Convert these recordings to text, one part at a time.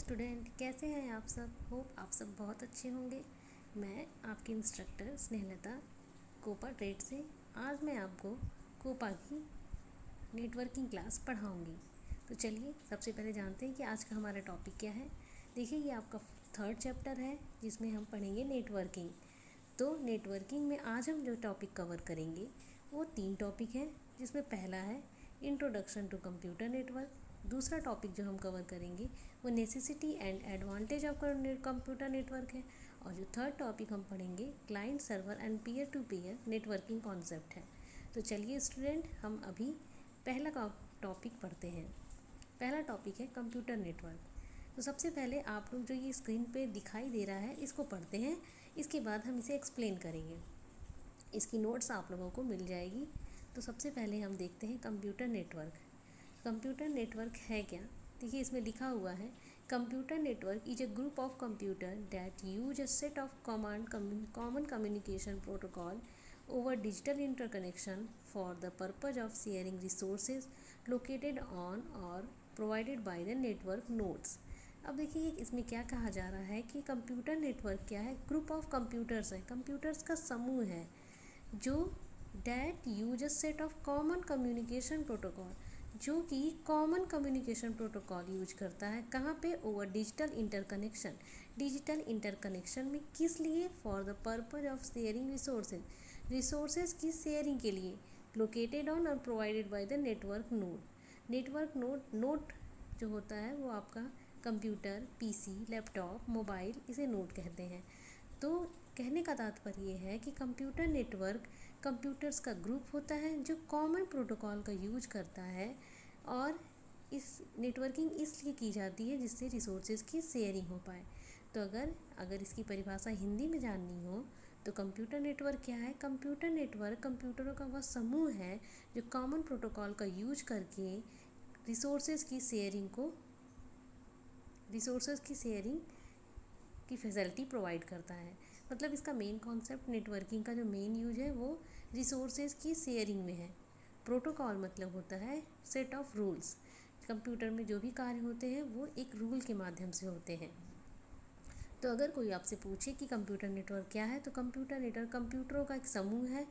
Student, कैसे हैं आप सब। होप आप सब बहुत अच्छे होंगे। मैं आपकी इंस्ट्रक्टर स्नेहलता कोपा ट्रेड से आज मैं आपको कोपा की नेटवर्किंग क्लास पढ़ाऊंगी। तो चलिए सबसे पहले जानते हैं कि आज का हमारा टॉपिक क्या है। देखिए, ये आपका थर्ड चैप्टर है जिसमें हम पढ़ेंगे नेटवर्किंग। तो नेटवर्किंग में आज हम जो टॉपिक कवर करेंगे वो 3 टॉपिक हैं, जिसमें पहला है इंट्रोडक्शन टू कंप्यूटर नेटवर्क। दूसरा टॉपिक जो हम कवर करेंगे वो necessity and advantage of computer network है। और जो थर्ड टॉपिक हम पढ़ेंगे client server and peer to peer networking concept है। तो चलिए स्टूडेंट, हम अभी पहला टॉपिक पढ़ते हैं। पहला टॉपिक है कंप्यूटर नेटवर्क। तो सबसे पहले आप लोग जो ये स्क्रीन पे दिखाई दे रहा है इसको पढ़ते हैं, इसके बाद हम इसे एक्सप्लेन करेंगे। इसकी नोट्स आप लोगों को मिल जाएगी। तो सबसे पहले हम देखते हैं कंप्यूटर नेटवर्क। कंप्यूटर नेटवर्क है क्या। देखिए, इसमें लिखा हुआ है computer network is a group of computer that use a set of common communication protocol over digital interconnection for the purpose of sharing resources located on or provided by the network nodes। अब देखिए इसमें क्या कहा जा रहा है कि computer network क्या है। ग्रुप ऑफ कंप्यूटर्स है, कंप्यूटर्स का समूह है जो that use a set of common communication protocol, जो कि कॉमन कम्युनिकेशन प्रोटोकॉल यूज करता है। कहाँ पे? Over digital interconnection. Digital interconnection में किस लिए? For the purpose of sharing resources की शेयरिंग के लिए। लोकेटेड ऑन और provided by the network node. Network node जो होता है वो आपका कंप्यूटर, पीसी, लैपटॉप, मोबाइल, इसे नोड कहते हैं। तो कहने का तात्पर्य ये है कि कंप्यूटर नेटवर्क कंप्यूटर्स का ग्रुप होता है जो कॉमन प्रोटोकॉल का यूज करता है। और इस नेटवर्किंग इसलिए की जाती है जिससे रिसोर्सेज की शेयरिंग हो पाए। तो अगर इसकी परिभाषा हिंदी में जाननी हो तो कंप्यूटर नेटवर्क क्या है। कंप्यूटर नेटवर्क कंप्यूटरों का वह समूह है जो कॉमन प्रोटोकॉल का यूज करके रिसोर्सेज की शेयरिंग की फैसिलिटी प्रोवाइड करता है। मतलब इसका मेन कॉन्सेप्ट, नेटवर्किंग का जो मेन यूज है वो रिसोर्सेज की शेयरिंग में है। प्रोटोकॉल मतलब होता है सेट ऑफ रूल्स। कंप्यूटर में जो भी कार्य होते हैं वो एक रूल के माध्यम से होते हैं। तो अगर कोई आपसे पूछे कि कंप्यूटर नेटवर्क क्या है, तो कंप्यूटर नेटवर्क कंप्यूटरों का एक समूह है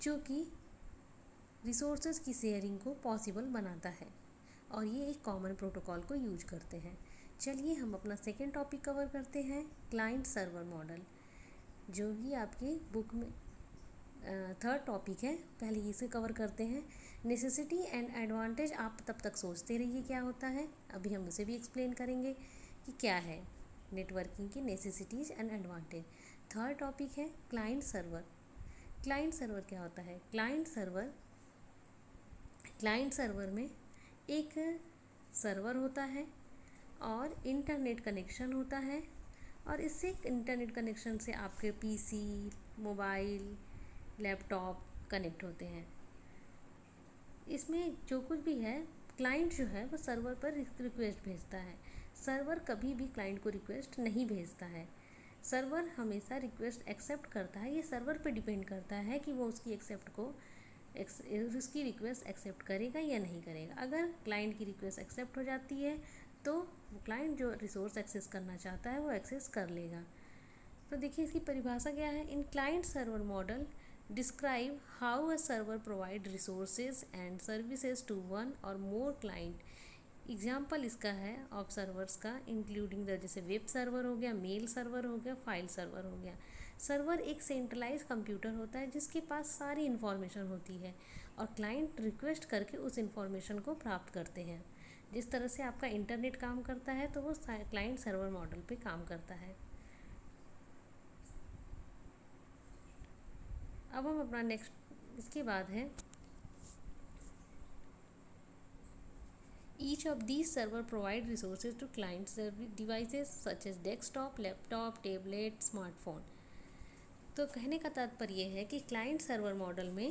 जो कि रिसोर्सेज की शेयरिंग को पॉसिबल बनाता है और ये एक कॉमन प्रोटोकॉल को यूज करते हैं। चलिए हम अपना सेकेंड टॉपिक कवर करते हैं, क्लाइंट सर्वर मॉडल, जो कि आपकी बुक में थर्ड टॉपिक है। पहले इसे कवर करते हैं। नेसेसिटी एंड एडवांटेज आप तब तक सोचते रहिए क्या होता है, अभी हम उसे भी एक्सप्लेन करेंगे कि क्या है नेटवर्किंग की necessities and advantage. Third topic है क्लाइंट सर्वर। क्लाइंट सर्वर क्या होता है। क्लाइंट सर्वर में एक सर्वर होता है और इंटरनेट कनेक्शन होता है, और इससे इंटरनेट कनेक्शन से आपके पीसी, मोबाइल, लैपटॉप कनेक्ट होते हैं। इसमें जो कुछ भी है, क्लाइंट जो है वो सर्वर पर रिक्वेस्ट भेजता है। सर्वर कभी भी क्लाइंट को रिक्वेस्ट नहीं भेजता है। सर्वर हमेशा रिक्वेस्ट एक्सेप्ट करता है। ये सर्वर पे डिपेंड करता है कि वो उसकी रिक्वेस्ट एक्सेप्ट करेगा या नहीं करेगा। अगर क्लाइंट की रिक्वेस्ट एक्सेप्ट हो जाती है तो क्लाइंट जो रिसोर्स एक्सेस करना चाहता है वो एक्सेस कर लेगा। तो देखिए इसकी परिभाषा क्या है। In client server model describe how a server provide resources and services to one or more client. Example इसका है ऑफ सर्वर्स का, इंक्लूडिंग द जैसे वेब सर्वर हो गया, मेल सर्वर हो गया, फाइल सर्वर हो गया। सर्वर एक सेंट्रलाइज कंप्यूटर होता है जिसके पास सारी इन्फॉर्मेशन होती है और क्लाइंट रिक्वेस्ट करके उस इन्फॉर्मेशन को प्राप्त करते हैं। जिस तरह से आपका इंटरनेट काम करता है तो वो क्लाइंट सर्वर मॉडल पे काम करता है। अब हम अपना नेक्स्ट, इसके बाद है Each of these server provide resources to client devices such as desktop, laptop, tablet, smartphone। तो कहने का तात्पर्य है कि क्लाइंट सर्वर मॉडल में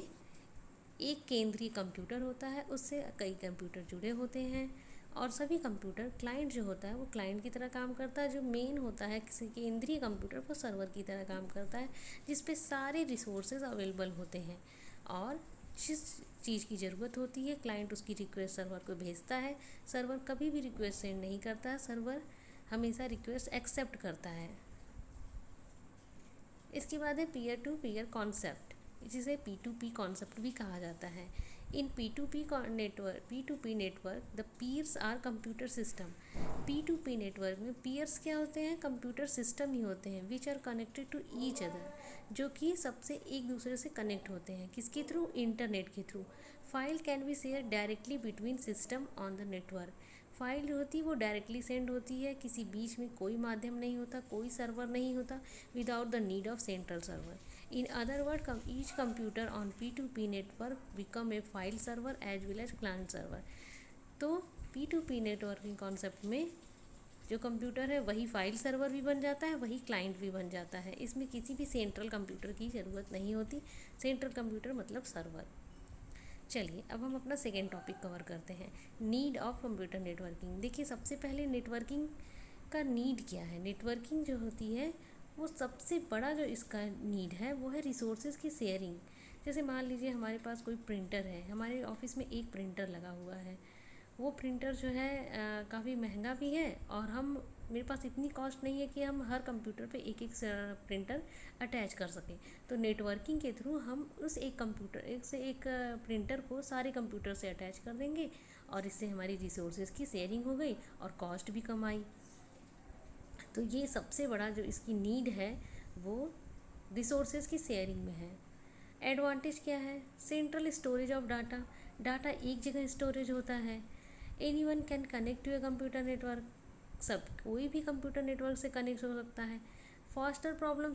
एक केंद्रीय कंप्यूटर होता है, उससे कई कंप्यूटर जुड़े होते हैं और सभी कंप्यूटर, क्लाइंट जो होता है वो क्लाइंट की तरह काम करता है। जो मेन होता है किसी केंद्रीय कंप्यूटर वो सर्वर की तरह काम करता है, जिस पे सारे रिसोर्सेज अवेलेबल होते हैं और जिस चीज़ की ज़रूरत होती है क्लाइंट उसकी रिक्वेस्ट सर्वर को भेजता है। सर्वर कभी भी रिक्वेस्ट सेंड नहीं करता है। सर्वर हमेशा रिक्वेस्ट एक्सेप्ट करता है। इसके बाद है पीयर टू पीयर कॉन्सेप्ट, जिसे P2P कॉन्सेप्ट भी कहा जाता है। In P2P network the peers are computer system. P2P network में पीयर्स क्या होते हैं? कंप्यूटर सिस्टम ही होते हैं, which are connected to each other, जो कि सबसे एक दूसरे से कनेक्ट होते हैं। किसके थ्रू? इंटरनेट के through. File can be share directly between system on the network. File जो होती है वो डायरेक्टली सेंड होती है, किसी बीच में कोई माध्यम नहीं होता, कोई सर्वर नहीं होता, without the need of central server. In other words, each computer on P2P network become a file server as well as client server। तो P2P नेटवर्किंग कॉन्सेप्ट में जो कंप्यूटर है वही फाइल सर्वर भी बन जाता है, वही क्लाइंट भी बन जाता है। इसमें किसी भी सेंट्रल कंप्यूटर की ज़रूरत नहीं होती। सेंट्रल कंप्यूटर मतलब सर्वर। चलिए अब हम अपना सेकेंड टॉपिक कवर करते हैं, नीड ऑफ कंप्यूटर नेटवर्किंग। देखिए सबसे पहले नेटवर्किंग का नीड क्या है। नेटवर्किंग जो होती है वो सबसे बड़ा जो इसका नीड है वो है रिसोर्सेज की शेयरिंग। जैसे मान लीजिए हमारे पास कोई प्रिंटर है, हमारे ऑफिस में एक प्रिंटर लगा हुआ है, वो प्रिंटर जो है काफ़ी महंगा भी है, और मेरे पास इतनी कॉस्ट नहीं है कि हम हर कंप्यूटर पे एक एक प्रिंटर अटैच कर सकें। तो नेटवर्किंग के थ्रू हम उस एक प्रिंटर को सारे कंप्यूटर से अटैच कर देंगे, और इससे हमारी रिसोर्सेज की शेयरिंग हो गई और कॉस्ट भी कम आई। तो ये सबसे बड़ा जो इसकी नीड है वो रिसोर्सेज की शेयरिंग में है। एडवांटेज क्या है? Central storage of data, data एक जगह स्टोरेज होता है। Anyone can connect to a computer network, सब कोई भी कंप्यूटर नेटवर्क से कनेक्ट हो सकता है। फास्टर प्रॉब्लम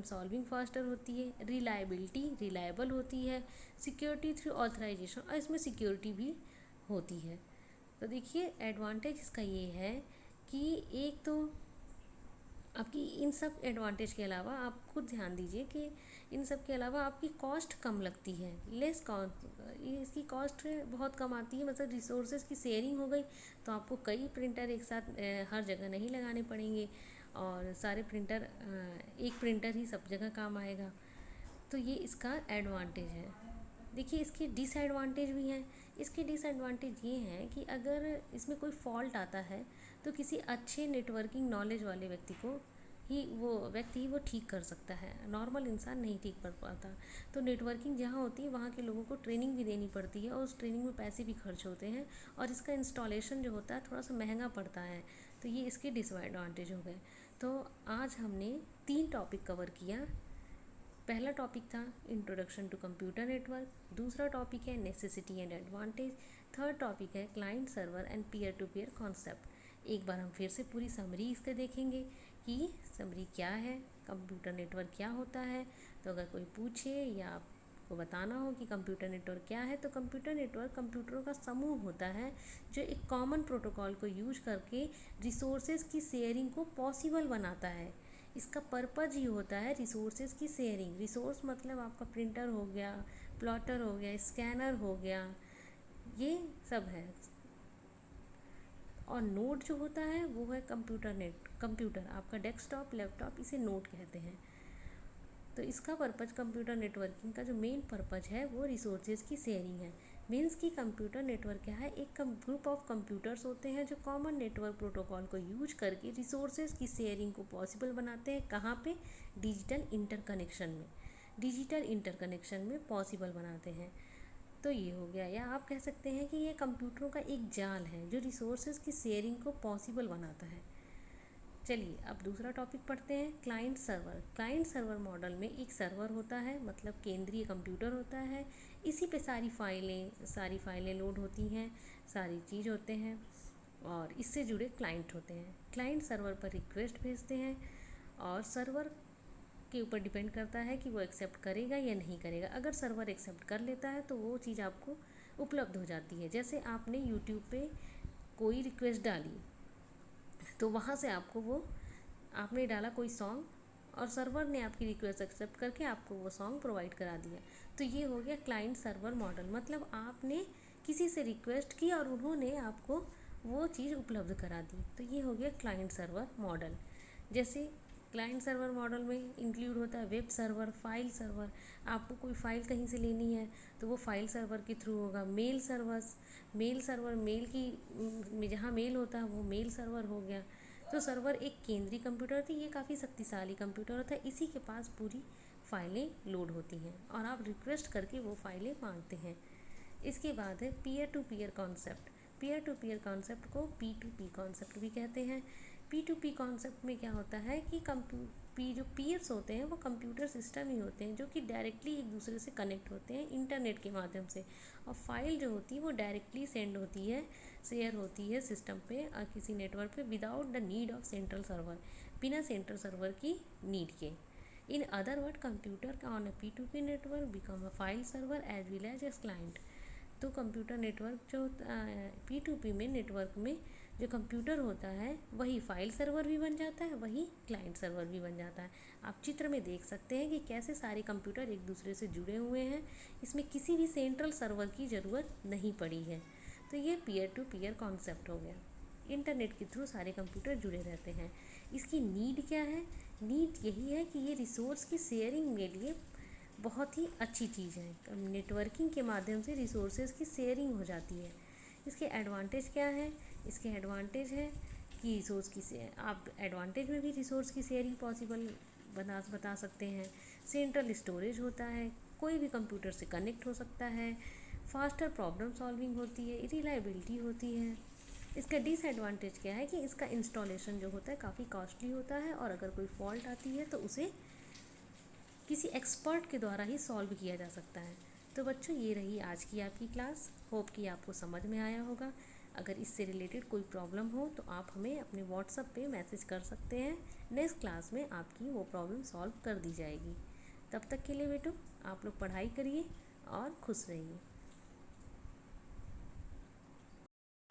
सॉल्विंग फास्टर होती है। रिलायबिलिटी रिलायबल होती है। सिक्योरिटी थ्रू ऑथराइजेशन, और इसमें सिक्योरिटी भी होती है। तो देखिए एडवांटेज इसका ये है कि एक तो आपकी इन सब एडवांटेज के अलावा आप खुद ध्यान दीजिए कि इन सब के अलावा आपकी कॉस्ट कम लगती है, लेस कॉस्ट, इसकी कॉस्ट बहुत कम आती है। मतलब रिसोर्सेज की शेयरिंग हो गई तो आपको कई प्रिंटर एक साथ हर जगह नहीं लगाने पड़ेंगे, और सारे प्रिंटर एक प्रिंटर ही सब जगह काम आएगा। तो ये इसका एडवांटेज है। देखिए इसके डिसएडवांटेज भी हैं। इसके डिसएडवांटेज ये हैं कि अगर इसमें कोई फॉल्ट आता है तो किसी अच्छे नेटवर्किंग नॉलेज वाले व्यक्ति ही वो ठीक कर सकता है, नॉर्मल इंसान नहीं ठीक कर पाता। तो नेटवर्किंग जहाँ होती है वहाँ के लोगों को ट्रेनिंग भी देनी पड़ती है, और उस ट्रेनिंग में पैसे भी खर्च होते हैं, और इसका इंस्टॉलेशन जो होता है थोड़ा सा महंगा पड़ता है। तो ये इसके डिसएडवांटेज हो गए। तो आज हमने 3 टॉपिक कवर किया। पहला टॉपिक था इंट्रोडक्शन टू कंप्यूटर नेटवर्क, दूसरा टॉपिक है necessity and advantage, third topic है client server and peer to peer concept. एक बार हम फिर से पूरी समरी इसके देखेंगे कि समरी क्या है, कंप्यूटर नेटवर्क क्या होता है। तो अगर कोई पूछे या आपको बताना हो कि कंप्यूटर नेटवर्क क्या है, तो कंप्यूटर नेटवर्क कंप्यूटरों का समूह होता है जो एक कॉमन प्रोटोकॉल को यूज करके रिसोर्सेज की शेयरिंग को पॉसिबल बनाता है। इसका पर्पज़ ही होता है रिसोर्सेज की शेयरिंग। रिसोर्स मतलब आपका प्रिंटर हो गया, प्लॉटर हो गया, स्कैनर हो गया, ये सब है। और नोड जो होता है वो है कंप्यूटर आपका डेस्कटॉप, लैपटॉप, इसे नोड कहते हैं। तो इसका पर्पज़ कंप्यूटर नेटवर्किंग का जो मेन पर्पज़ है वो रिसोर्सेज की शेयरिंग है। मीन्स कि कंप्यूटर नेटवर्क क्या है? एक ग्रुप ऑफ कंप्यूटर्स होते हैं जो कॉमन नेटवर्क प्रोटोकॉल को यूज करके रिसोर्सेज की शेयरिंग को पॉसिबल बनाते हैं। कहाँ पे? डिजिटल इंटरकनेक्शन में पॉसिबल बनाते हैं। तो ये हो गया, या आप कह सकते हैं कि ये कंप्यूटरों का एक जाल है जो रिसोर्सेज की शेयरिंग को पॉसिबल बनाता है। चलिए अब दूसरा टॉपिक पढ़ते हैं, client server. Client server model में एक सर्वर होता है, मतलब केंद्रीय कंप्यूटर होता है। इसी पे सारी फाइलें लोड होती हैं, सारी चीज़ होते हैं, और इससे जुड़े क्लाइंट होते हैं। क्लाइंट सर्वर पर रिक्वेस्ट भेजते हैं, और सर्वर के ऊपर डिपेंड करता है कि वो एक्सेप्ट करेगा या नहीं करेगा। अगर सर्वर एक्सेप्ट कर लेता है तो वो चीज़ आपको उपलब्ध हो जाती है। जैसे आपने यूट्यूब पे कोई रिक्वेस्ट डाली, तो वहाँ से आपने डाला कोई सॉन्ग, और सर्वर ने आपकी रिक्वेस्ट एक्सेप्ट करके आपको वो सॉन्ग प्रोवाइड करा दिया। तो ये हो गया क्लाइंट सर्वर मॉडल। मतलब आपने किसी से रिक्वेस्ट की और उन्होंने आपको वो चीज़ उपलब्ध करा दी। तो ये हो गया क्लाइंट सर्वर मॉडल। जैसे क्लाइंट सर्वर मॉडल में इंक्लूड होता है वेब सर्वर, फाइल सर्वर। आपको कोई फाइल कहीं से लेनी है तो वो फाइल सर्वर के थ्रू होगा। Mail servers, mail server, mail की जहाँ मेल होता है वो मेल सर्वर हो गया। तो सर्वर एक केंद्रीय कंप्यूटर थी, ये काफ़ी शक्तिशाली कंप्यूटर होता है, इसी के पास पूरी फाइलें लोड होती हैं और आप रिक्वेस्ट करके वो फाइलें मांगते हैं। इसके बाद है peer to peer concept. Peer to peer concept को P2P कॉन्सेप्ट भी कहते हैं। P2P कॉन्सेप्ट में क्या होता है कि जो पीयर्स होते हैं वो कंप्यूटर सिस्टम ही होते हैं जो कि डायरेक्टली एक दूसरे से कनेक्ट होते हैं इंटरनेट के माध्यम से, और फाइल जो होती है वो डायरेक्टली सेंड होती है, शेयर होती है सिस्टम पे और किसी नेटवर्क पे without the need of central server, बिना सेंट्रल सर्वर की नीड के। In other word, computer on a P2P network become a file server as well as client. तो कंप्यूटर नेटवर्क जो P2P में नेटवर्क में जो कंप्यूटर होता है वही फाइल सर्वर भी बन जाता है, वही क्लाइंट सर्वर भी बन जाता है। आप चित्र में देख सकते हैं कि कैसे सारे कंप्यूटर एक दूसरे से जुड़े हुए हैं, इसमें किसी भी सेंट्रल सर्वर की ज़रूरत नहीं पड़ी है। तो ये पीयर टू पीयर कॉन्सेप्ट हो गया। इंटरनेट के थ्रू सारे कंप्यूटर जुड़े रहते हैं। इसकी नीड क्या है? नीड यही है कि ये रिसोर्स की शेयरिंग के लिए बहुत ही अच्छी चीज़ है। नेटवर्किंग के माध्यम से रिसोर्सेज की शेयरिंग हो जाती है। इसके एडवांटेज क्या है? इसके एडवांटेज है कि रिसोर्स की आप एडवांटेज में भी रिसोर्स की शेयरिंग पॉसिबल बता सकते हैं। सेंट्रल स्टोरेज होता है, कोई भी कंप्यूटर से कनेक्ट हो सकता है, फास्टर प्रॉब्लम सॉल्विंग होती है, रिलायबिलिटी होती है। इसका डिसएडवांटेज क्या है कि इसका इंस्टॉलेशन जो होता है काफ़ी कॉस्टली होता है और अगर कोई फॉल्ट आती है तो उसे किसी एक्सपर्ट के द्वारा ही सॉल्व किया जा सकता है। तो बच्चों, ये रही आज की आपकी क्लास। होप कि आपको समझ में आया होगा। अगर इससे रिलेटेड कोई प्रॉब्लम हो तो आप हमें अपने व्हाट्सएप पे मैसेज कर सकते हैं। नेक्स्ट क्लास में आपकी वो प्रॉब्लम सॉल्व कर दी जाएगी। तब तक के लिए बेटो, आप लोग पढ़ाई करिए और खुश रहिए।